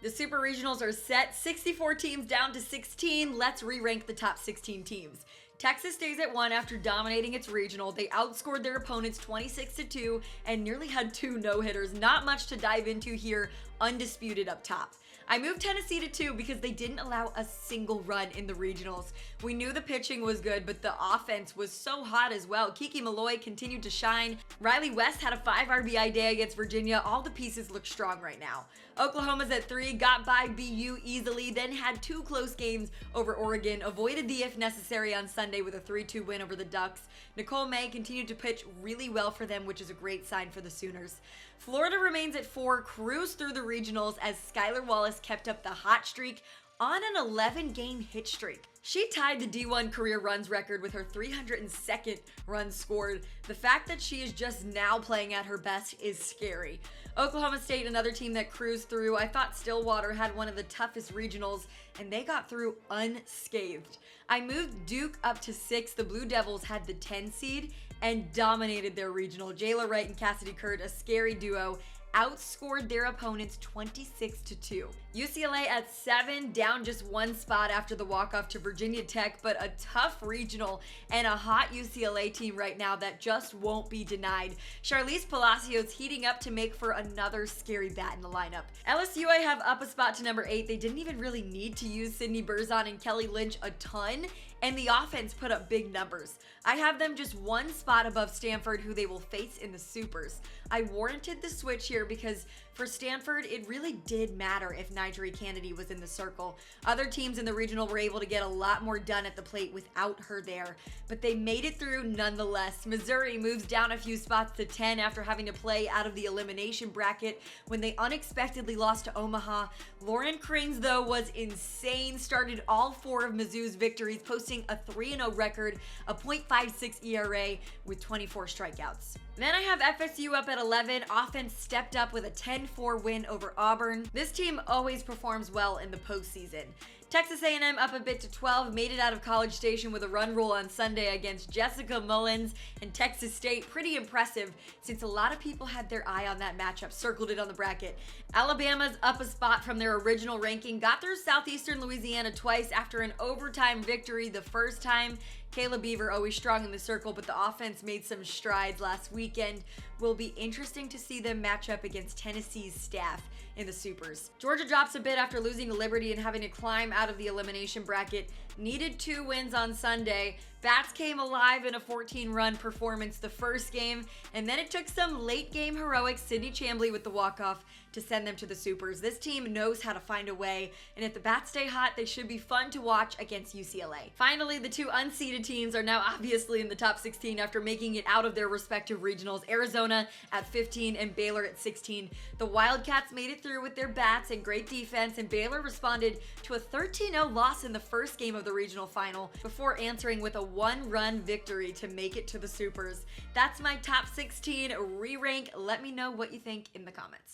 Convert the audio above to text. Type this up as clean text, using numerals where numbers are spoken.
The Super Regionals are set, 64 teams down to 16. Let's re-rank the top 16 teams. Texas stays at 1 after dominating its regional. They outscored their opponents 26-2 and nearly had 2 no-hitters. Not much to dive into here, undisputed up top. I moved Tennessee to 2 because they didn't allow a single run in the regionals. We knew the pitching was good, but the offense was so hot as well. Kiki Malloy continued to shine. Riley West had a 5 RBI day against Virginia. All the pieces look strong right now. Oklahoma's at 3, got by BU easily, then had 2 close games over Oregon, avoided the if necessary on Sunday with a 3-2 win over the Ducks. Nicole May continued to pitch really well for them, which is a great sign for the Sooners. Florida remains at 4, cruised through the regionals as Skylar Wallace kept up the hot streak on an 11-game hit streak. She tied the D1 career runs record with her 302nd run scored. The fact that she is just now playing at her best is scary. Oklahoma State, another team that cruised through. I thought Stillwater had one of the toughest regionals, and they got through unscathed. I moved Duke up to 6. The Blue Devils had the 10 seed and dominated their regional. Jayla Wright and Cassidy Kurt, a scary duo, outscored their opponents 26-2. UCLA at 7, down just 1 spot after the walk-off to Virginia Tech, but a tough regional and a hot UCLA team right now that just won't be denied. Charlize Palacios heating up to make for another scary bat in the lineup. LSU I have up a spot to number 8. They didn't even really need to use Sydney Berzon and Kelly Lynch a ton, and the offense put up big numbers. I have them just 1 spot above Stanford, who they will face in the Supers. I warranted the switch here because for Stanford, it really did matter if Nigeri Kennedy was in the circle. Other teams in the regional were able to get a lot more done at the plate without her there, but they made it through nonetheless. Missouri moves down a few spots to 10 after having to play out of the elimination bracket when they unexpectedly lost to Omaha. Lauren Cranes, though, was insane, started all 4 of Mizzou's victories, posting a 3-0 record, a .56 ERA with 24 strikeouts. Then I have FSU up at 11. Offense stepped up with a 10-4 win over Auburn. This team always performs well in the postseason. Texas A&M up a bit to 12, made it out of College Station with a run rule on Sunday against Jessica Mullins and Texas State. Pretty impressive since a lot of people had their eye on that matchup, circled it on the bracket. Alabama's up a spot from their original ranking, got through Southeastern Louisiana twice after an overtime victory the first time. Kayla Beaver always strong in the circle, but the offense made some strides last weekend. Will be interesting to see them match up against Tennessee's staff in the Supers. Georgia drops a bit after losing to Liberty and having to climb out of the elimination bracket. Needed 2 wins on Sunday. Bats came alive in a 14-run performance the first game, and then it took some late-game heroics, Sydney Chamblee with the walk-off, to send them to the Supers. This team knows how to find a way, and if the Bats stay hot, they should be fun to watch against UCLA. Finally, the 2 unseeded teams are now obviously in the top 16 after making it out of their respective regionals. Arizona at 15 and Baylor at 16. The Wildcats made it through with their bats and great defense, and Baylor responded to a 13-0 loss in the first game of the regional final before answering with a 1-run victory to make it to the Supers. That's my top 16 re-rank. Let me know what you think in the comments.